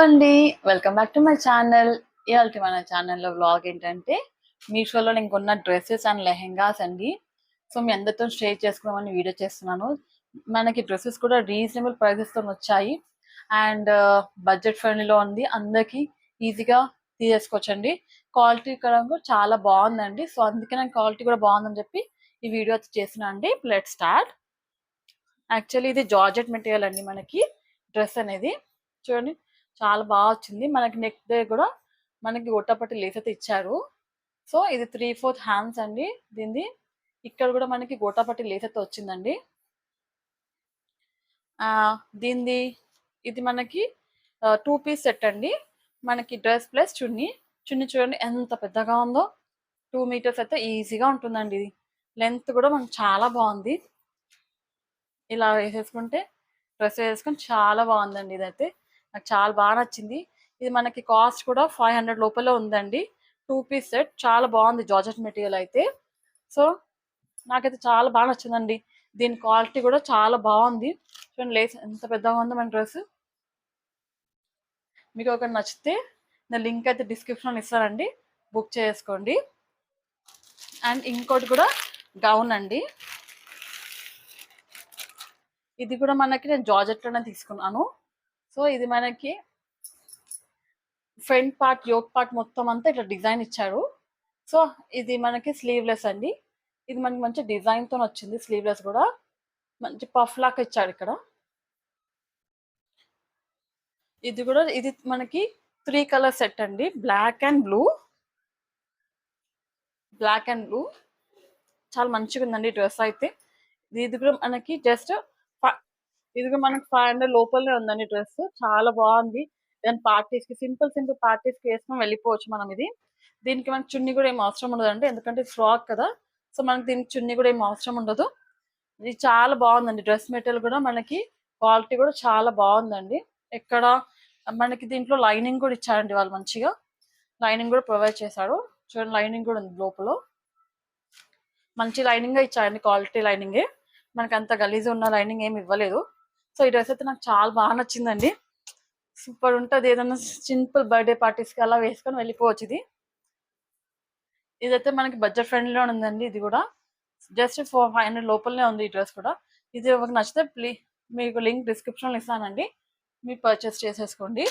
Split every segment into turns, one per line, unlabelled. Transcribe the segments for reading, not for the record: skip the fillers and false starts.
అండి. Welcome back to my channel. ఇయాల్టి మన ఛానల్‌లో వ్లాగ్ ఏంటంటే, మీషోలో నేను కొన్న డ్రెసెస్ అండ్ లెహెంగాస్ అండి. సో, మీ అందరితో షేర్ చేసుకుందామని వీడియో చేస్తున్నాను. మనకి డ్రెసెస్ కూడా రీజనబుల్ ప్రైసెస్‌తోనొచ్చాయి. అండ్ బడ్జెట్ ఫ్రెండ్లీలో ఉంది. అందరికీ ఈజీగా తీసేసుకోవచ్చండి. క్వాలిటీ కూడా చాలా బాగుందండి. సో, అందుకే నేను క్వాలిటీ కూడా బాగుందని చెప్పి ఈ వీడియో అయితే చేస్తున్నా అండి. Let's start. యాక్చువల్లీ ఇది జార్జెట్ మెటీరియల్ అండి మనకి డ్రెస్ అనేది. చూడండి చాలా బాగా వచ్చింది. మనకి నెక్ దగ్గర కూడా మనకి గొట్టపట్టి లేస్ అయితే ఇచ్చారు. సో ఇది 3/4 హ్యాండ్స్ అండి దీనిది. ఇక్కడ కూడా మనకి గోటాపట్టి లేస్ అయితే వచ్చిందండి. దీనిది ఇది మనకి 2 పీస్ సెట్ అండి. మనకి డ్రెస్ ప్లస్ చున్నీ. చున్నీ చూడండి ఎంత పెద్దగా ఉందో. 2 మీటర్స్ అయితే ఈజీగా ఉంటుందండి ఇది. లెంత్ కూడా మనకు చాలా బాగుంది. ఇలా వేసేసుకుంటే డ్రెస్ వేసుకొని చాలా బాగుందండి. ఇదైతే నాకు చాలా బాగా నచ్చింది. ఇది మనకి కాస్ట్ కూడా 500 లోపలే ఉందండి. 2 పీస్ సెట్ చాలా బాగుంది జార్జెట్ మెటీరియల్ అయితే. సో నాకైతే చాలా బాగా నచ్చిందండి. దీని క్వాలిటీ కూడా చాలా బాగుంది. చూడండి లేస్ ఎంత పెద్దగా ఉందో మన డ్రెస్. మీకు ఒకటి నచ్చితే నా లింక్ అయితే డిస్క్రిప్షన్లో ఇస్తానండి, బుక్ చేసుకోండి. అండ్ ఇంకోటి కూడా గౌన్ అండి. ఇది కూడా మనకి నేను జార్జెట్లోనే తీసుకున్నాను. సో ఇది మనకి ఫ్రంట్ పార్ట్ యోక్ పార్ట్ మొత్తం అంతా ఇట్లా డిజైన్ ఇచ్చారు. సో ఇది మనకి స్లీవ్లెస్ అండి. ఇది మనకి మంచి డిజైన్తో వచ్చింది. స్లీవ్లెస్ కూడా మంచి పఫ్ లాగా ఇచ్చాడు ఇక్కడ. ఇది కూడా ఇది మనకి 3 కలర్ సెట్ అండి. బ్లాక్ అండ్ బ్లూ చాలా మంచిగా ఉందండి డ్రెస్ అయితే. ఇది కూడా మనకి జస్ట్ ఇది కూడా మనకి 500 లోపలనే ఉందండి డ్రెస్. చాలా బాగుంది. దాని పార్టీస్ కి సింపుల్ పార్టీస్ కి వేసుకొని వెళ్ళిపోవచ్చు మనం. ఇది దీనికి మనకి చున్నీ కూడా ఏం అవసరం ఉండదండి, ఎందుకంటే ఫ్రాక్ కదా. సో మనకి దీనికి చున్నీ కూడా ఏం అవసరం ఉండదు. ఇది చాలా బాగుందండి. డ్రెస్ మెటీరియల్ కూడా మనకి క్వాలిటీ కూడా చాలా బాగుందండి. ఎక్కడ మనకి దీంట్లో లైనింగ్ కూడా ఇచ్చారండి వాళ్ళు. మంచిగా లైనింగ్ కూడా ప్రొవైడ్ చేశారు. చూడండి లైనింగ్ కూడా ఉంది లోపల. మంచి లైనింగ్ ఇచ్చారండి, క్వాలిటీ లైనింగే. మనకి అంత గలీజ్ ఉన్న లైనింగ్ ఏమి ఇవ్వలేదు. సో ఈ డ్రెస్ అయితే నాకు చాలా బాగా నచ్చిందండి. సూపర్ ఉంటుంది. ఏదైనా సింపుల్ బర్త్డే పార్టీస్కి అలా వేసుకొని వెళ్ళిపోవచ్చు. ఇదైతే మనకి బడ్జెట్ ఫ్రెండ్లీలో ఉందండి. ఇది కూడా జస్ట్ 500 లోపలనే ఉంది ఈ డ్రెస్ కూడా. ఇది ఒక నచ్చితే ప్లీజ్ మీకు లింక్ డిస్క్రిప్షన్లో ఇస్తానండి, మీరు పర్చేస్ చేసేసుకోండి.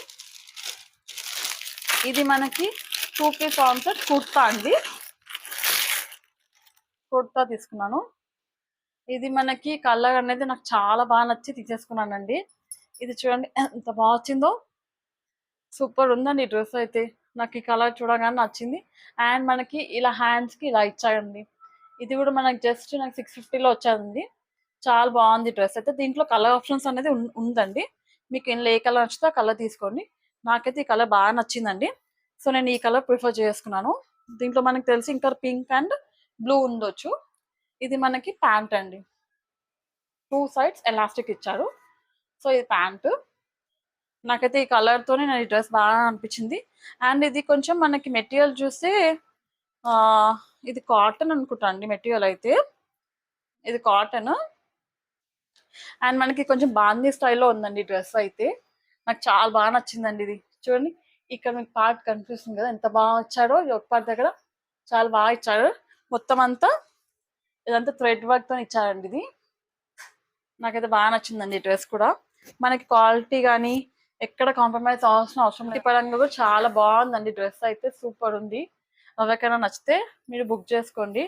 ఇది మనకి 2 పీస్ కాన్సెప్ట్ కుర్తా అండి. కుర్తా తీసుకున్నాను. ఇది మనకి కలర్ అనేది నాకు చాలా బాగా నచ్చి తీసేసుకున్నానండి. ఇది చూడండి ఎంత బాగా వచ్చిందో. సూపర్ ఉందండి ఈ డ్రెస్ అయితే. నాకు ఈ కలర్ చూడగానే నచ్చింది. అండ్ మనకి ఇలా హ్యాండ్స్కి ఇలా ఇచ్చాయండి. ఇది కూడా మనకి జస్ట్ నాకు 650లో వచ్చాయండి. చాలా బాగుంది డ్రెస్ అయితే. దీంట్లో కలర్ ఆప్షన్స్ అనేది ఉందండి. మీకు ఇందులో ఏ కలర్ నచ్చితే ఆ కలర్ తీసుకోండి. నాకైతే ఈ కలర్ బాగా నచ్చిందండి. సో నేను ఈ కలర్ ప్రిఫర్ చేసుకున్నాను. దీంట్లో మనకి తెలిసి ఇంకా పింక్ అండ్ బ్లూ ఉండొచ్చు. ఇది మనకి ప్యాంట్ అండి. 2 సైడ్స్ ఎలాస్టిక్ ఇచ్చారు. సో ఇది ప్యాంటు. నాకైతే ఈ కలర్తోనే నేను ఈ డ్రెస్ బాగా అనిపించింది. అండ్ ఇది కొంచెం మనకి మెటీరియల్ చూస్తే ఇది కాటన్ అనుకుంటా అండి. మెటీరియల్ అయితే ఇది కాటన్. అండ్ మనకి కొంచెం బాందీ స్టైల్లో ఉందండి డ్రెస్ అయితే. నాకు చాలా బాగా నచ్చిందండి ఇది. చూడండి ఇక్కడ మీకు పార్ట్ కనిపిస్తుంది కదా ఎంత బాగా ఇచ్చాడో. ఈ ఒక పార్ట్ దగ్గర చాలా బాగా ఇచ్చాడు. మొత్తం అంతా ఇదంతా థ్రెడ్ వర్క్తో ఇచ్చారండి. ఇది నాకైతే బాగా నచ్చిందండి ఈ డ్రెస్ కూడా. మనకి క్వాలిటీ కానీ ఎక్కడ కాంప్రమైజ్ అవ్వాల్సిన అవసరం లేదు. పరంగా కూడా చాలా బాగుందండి డ్రెస్ అయితే. సూపర్ ఉంది. ఎవరికైనా నచ్చితే మీరు బుక్ చేసుకోండి.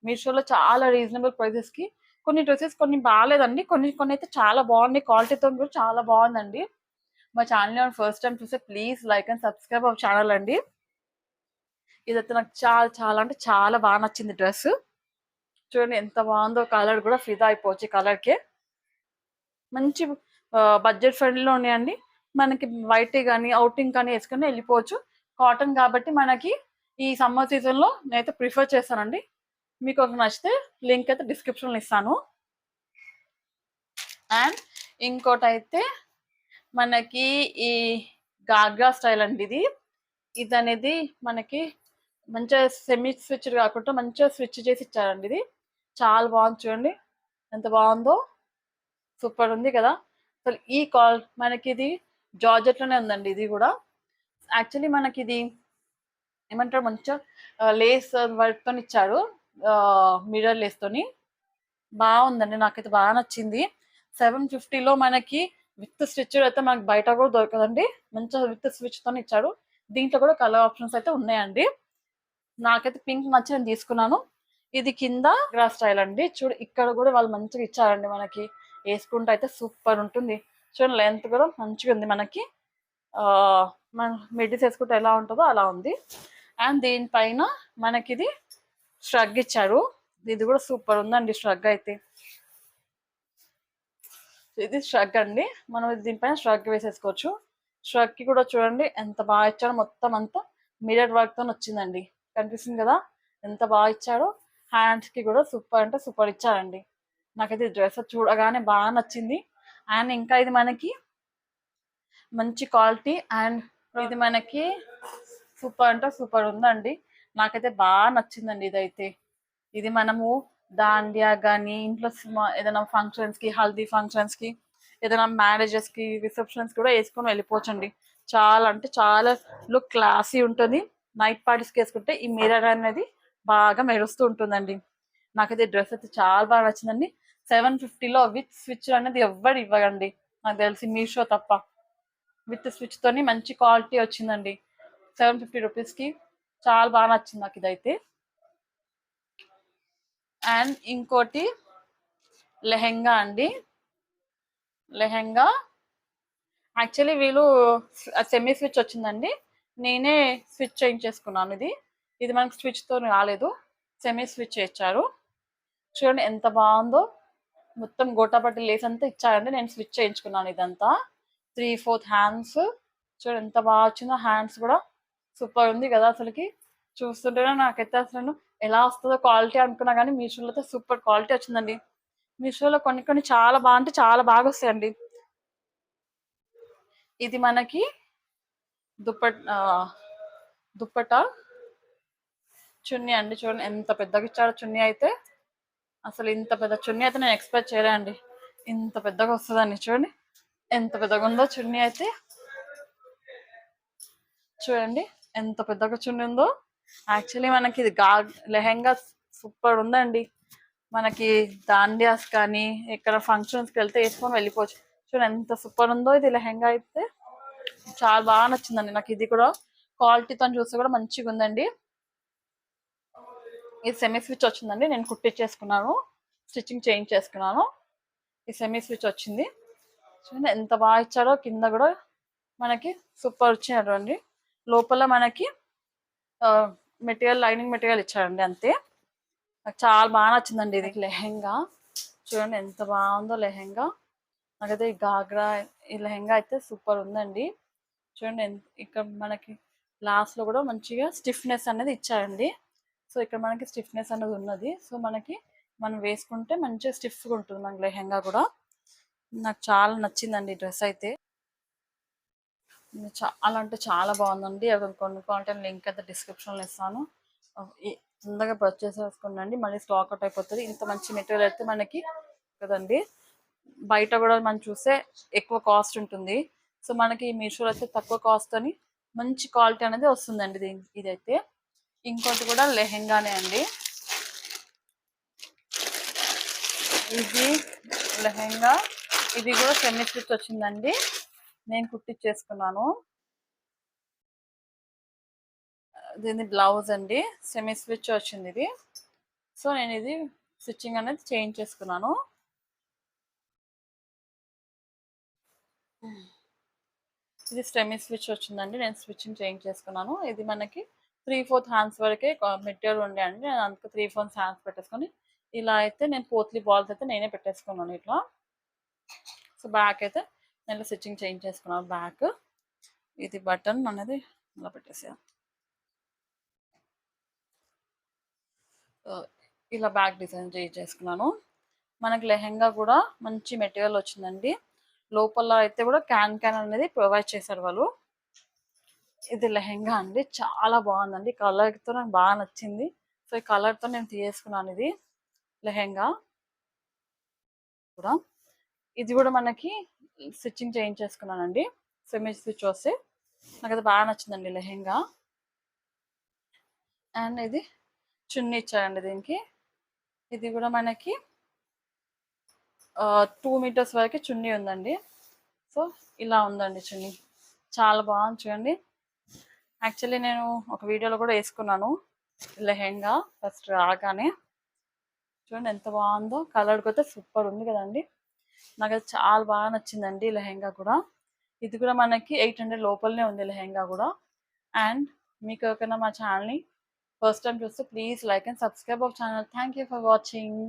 మీషోలో చాలా రీజనబుల్ ప్రైసెస్కి కొన్ని డ్రెస్సెస్ కొన్ని బాగాలేదండి, కొన్ని అయితే చాలా బాగున్నాయి. క్వాలిటీతో కూడా చాలా బాగుందండి. మా ఛానల్ ఫస్ట్ టైం చూస్తే please like and subscribe our channel అండి. ఇదైతే నాకు చాలా చాలా అంటే చాలా బాగా నచ్చింది డ్రెస్. చూడండి ఎంత బాగుందో. కలర్ కూడా ఫిదా అయిపోవచ్చు కలర్కే. మంచి బడ్జెట్ ఫ్రెండ్లీలో ఉన్నాయండి. మనకి వైట్ కానీ అవుటింగ్ కానీ వేసుకొని వెళ్ళిపోవచ్చు. కాటన్ కాబట్టి మనకి ఈ సమ్మర్ సీజన్లో నేనైతే ప్రిఫర్ చేస్తానండి. మీకు ఒక నచ్చితే లింక్ అయితే డిస్క్రిప్షన్లో ఇస్తాను. అండ్ ఇంకోటి అయితే మనకి ఈ గాగ్రా స్టైల్ అండి. ఇది అనేది మనకి మంచిగా సెమీ స్విచ్ కాకుండా మంచిగా స్విచ్ చేసి ఇచ్చారండి. ఇది చాలా బాగుంది. చూడండి ఎంత బాగుందో. సూపర్ ఉంది కదా. అసలు ఈ మనకి ఇది జార్జెట్ లోనే ఉందండి ఇది కూడా. యాక్చువల్లీ మనకి ఇది ఏమంటారు, మంచిగా లేస్ వర్క్ తోని ఇచ్చారు, మిర్రర్ లేస్ తోని. బాగుందండి, నాకైతే బాగా నచ్చింది. 750లో మనకి విత్ స్టిచ్ అయితే మనకి బయట కూడా దొరకదండి. మంచిగా విత్ స్విచ్ తోని ఇచ్చాడు. దీంట్లో కూడా కలర్ ఆప్షన్స్ అయితే ఉన్నాయండి. నాకైతే పింక్ నచ్చి నేను తీసుకున్నాను. ఇది కింద గ్రా స్టైల్ అండి. చూడు ఇక్కడ కూడా వాళ్ళు మంచిగా ఇచ్చారండి మనకి. వేసుకుంటే అయితే సూపర్ ఉంటుంది. చూడండి లెంత్ కూడా మంచిగా ఉంది మనకి. ఆ మన మిడ్డీస్ వేసుకుంటే ఎలా ఉంటుందో అలా ఉంది. అండ్ దీనిపైన మనకి ఇది స్ట్రగ్ ఇచ్చారు. ఇది కూడా సూపర్ ఉందండి స్ట్రగ్ అయితే. ఇది స్ట్రగ్ అండి. మనం దీనిపైన స్ట్రగ్ వేసేసుకోవచ్చు. స్ట్రగ్ కి కూడా చూడండి ఎంత బాగా ఇచ్చాడో, మొత్తం అంతా మిర్రర్ వర్క్ తో వచ్చిందండి. కనిపిస్తుంది కదా ఎంత బాగా ఇచ్చాడో. హ్యాండ్స్ కి కూడా సూపర్ అంటే సూపర్ ఇచ్చారండి. నాకైతే డ్రెస్ చూడగానే బాగా నచ్చింది. అండ్ ఇంకా ఇది మనకి మంచి క్వాలిటీ అండ్ ఇది మనకి సూపర్ అంటే సూపర్ ఉందండి. నాకైతే బాగా నచ్చిందండి ఇదైతే. ఇది మనము దాండియా కానీ ఇంట్లో ఏదైనా ఫంక్షన్స్ కి, హల్దీ ఫంక్షన్స్ కి, ఏదైనా మ్యారేజెస్ కి, రిసెప్షన్స్ కూడా వేసుకొని వెళ్ళిపోవచ్చండి. చాలా అంటే చాలా లుక్ క్లాసీ ఉంటుంది. నైట్ పార్టీస్ కి వేసుకుంటే ఈ మిర్రర్ అనేది బాగా మెరుస్తూ ఉంటుందండి. నాకైతే డ్రెస్ అయితే చాలా బాగా నచ్చిందండి. 750లో విత్ స్విచ్ అనేది ఎవ్వరు ఇవ్వరండి నాకు తెలిసి, మీషో తప్ప. విత్ స్విచ్ తోని మంచి క్వాలిటీ వచ్చిందండి 750 రూపీస్కి. చాలా బాగా నచ్చింది నాకు ఇదైతే. అండ్ ఇంకోటి లెహెంగా అండి. లెహెంగా యాక్చువల్లీ వీళ్ళు సెమీ స్విచ్ వచ్చిందండి. నేనే స్విచ్ చేయించేసుకున్నాను. ఇది ఇది మనకి స్విచ్ తో రాలేదు, సెమీ స్విచ్ ఇచ్చారు. చూడండి ఎంత బాగుందో. మొత్తం గోటాపట్టి లేస్ అంతా ఇచ్చారండి. నేను స్విచ్ చేయించుకున్నాను ఇదంతా. 3/4 హ్యాండ్స్. చూడండి ఎంత బాగా వచ్చిందో. హ్యాండ్స్ కూడా సూపర్ ఉంది కదా అసలుకి. చూస్తుంటేనే నాకైతే అసలు ఎలా వస్తుందో క్వాలిటీ అనుకున్నా కానీ మీషోలో అయితే సూపర్ క్వాలిటీ వచ్చిందండి. మీషోలో కొన్ని కొన్ని చాలా బాగా అంటే చాలా బాగా వస్తాయండి. ఇది మనకి దుప్పట చున్నీ అండి. చూడండి ఎంత పెద్దగా ఇచ్చాడో చున్నీ అయితే. అసలు ఇంత పెద్ద చున్నీ అయితే నేను ఎక్స్పెక్ట్ చేయలే అండి, ఇంత పెద్దగా వస్తుందని. చూడండి ఎంత పెద్దగా ఉందో చున్నీ అయితే. చూడండి ఎంత పెద్దగా చున్నీ ఉందో. యాక్చువల్లీ మనకి ఇది లెహెంగా సూపర్ ఉందండి. మనకి దాండియాస్ కానీ ఇక్కడ ఫంక్షన్స్కి వెళ్తే వేసుకొని వెళ్ళిపోవచ్చు. చూడండి ఎంత సూపర్ ఉందో ఇది లెహెంగా అయితే. చాలా బాగా నచ్చిందండి నాకు. ఇది కూడా క్వాలిటీతో చూస్తే కూడా మంచిగా ఉందండి. ఇది సెమీ స్విచ్ వచ్చిందండి. నేను కుట్టించేసుకున్నాను, స్టిచ్చింగ్ చేయించేసుకున్నాను. ఈ సెమీ స్విచ్ వచ్చింది. చూడండి ఎంత బాగా ఇచ్చాడో. కింద కూడా మనకి సూపర్ వచ్చినాడు అండి. లోపల మనకి మెటీరియల్, లైనింగ్ మెటీరియల్ ఇచ్చాడండి అంతే. నాకు చాలా బాగా నచ్చిందండి ఇది లెహెంగా. చూడండి ఎంత బాగుందో లెహెంగా. నాకైతే ఈ లెహెంగా అయితే సూపర్ ఉందండి. చూడండి ఇక్కడ మనకి లాస్ట్ లో కూడా మంచిగా స్టిఫ్నెస్ అనేది ఇచ్చారండి. సో ఇక్కడ మనకి స్టిఫ్నెస్ అనేది ఉన్నది. సో మనకి మనం వేసుకుంటే మంచిగా స్టిఫ్గా ఉంటుంది మనకి లెహెంగా కూడా. నాకు చాలా నచ్చిందండి ఈ డ్రెస్ అయితే. చాలా అంటే చాలా బాగుందండి. అవి కొనుక్కోవాలంటే లింక్ అయితే డిస్క్రిప్షన్లో ఇస్తాను. తొందరగా పర్చేస్ చేసుకోండి, మళ్ళీ స్టాక్ అవుట్ అయిపోతుంది. ఇంత మంచి మెటీరియల్ అయితే మనకి కదండి. బయట కూడా మనం చూస్తే ఎక్కువ కాస్ట్ ఉంటుంది. సో మనకి మీషోలో అయితే తక్కువ కాస్ట్ అని మంచి క్వాలిటీ అనేది వస్తుందండి ఇదైతే. ఇంకోటి కూడా లెహెంగానే అండి. ఇది లెహెంగా. ఇది కూడా సెమీ స్టిచ్ వచ్చిందండి. నేను కుట్టించేసుకున్నాను. దీని బ్లౌజ్ అండి. సెమీ స్టిచ్ వచ్చింది ఇది. సో నేను ఇది స్టిచ్చింగ్ అనేది చేయించేసుకున్నాను. ఇది సెమీ స్విచ్ వచ్చిందండి. నేను స్విచ్చింగ్ చేయించేసుకున్నాను. ఇది మనకి 3/4 హ్యాండ్స్ వరకే మెటీరియల్ ఉండే అండి. నేను అందుకు 3/4 హ్యాండ్స్ పెట్టేసుకొని ఇలా అయితే నేను పోత్లీ బాల్స్ అయితే నేనే పెట్టేసుకున్నాను ఇట్లా. సో బ్యాక్ అయితే నేను స్టిచ్చింగ్ చేయించేసుకున్నాను. బ్యాక్ ఇది బటన్ అనేది ఇలా పెట్టేసాను. ఇలా బ్యాక్ డిజైన్ చేయించేసుకున్నాను. మనకి లెహెంగా కూడా మంచి మెటీరియల్ వచ్చిందండి. లోపల అయితే కూడా క్యాన్ అనేది ప్రొవైడ్ చేశారు వాళ్ళు. ఇది లెహెంగా అండి. చాలా బాగుందండి. కలర్తో నాకు బాగా నచ్చింది. సో ఈ కలర్తో నేను తీసుకున్నాను ఇది లెహెంగా కూడా. ఇది కూడా మనకి స్టిచ్చింగ్ చేయించేసుకున్నానండి. సెమీ స్టిచ్ వస్తే నాకైతే బాగా నచ్చిందండి లెహెంగా. అండ్ ఇది చున్నీ ఇచ్చారండి దీనికి. ఇది కూడా మనకి 2 మీటర్స్ వరకు చున్నీ ఉందండి. సో ఇలా ఉందండి చున్నీ. చాలా బాగుంది చూడండి. యాక్చువల్లీ నేను ఒక వీడియోలో కూడా వేసుకున్నాను లెహెంగా ఫస్ట్ రాగానే. చూడండి ఎంత బాగుందో, కలర్ అయితే సూపర్ ఉంది కదండి. నాకైతే చాలా బాగా నచ్చిందండి లెహెంగా కూడా. ఇది కూడా మనకి 800 లోపలనే ఉంది లెహెంగా కూడా. అండ్ మీకు ఎవరికైనా మా ఛానల్ని ఫస్ట్ టైం చూస్తే please like and subscribe our channel. Thank you for watching.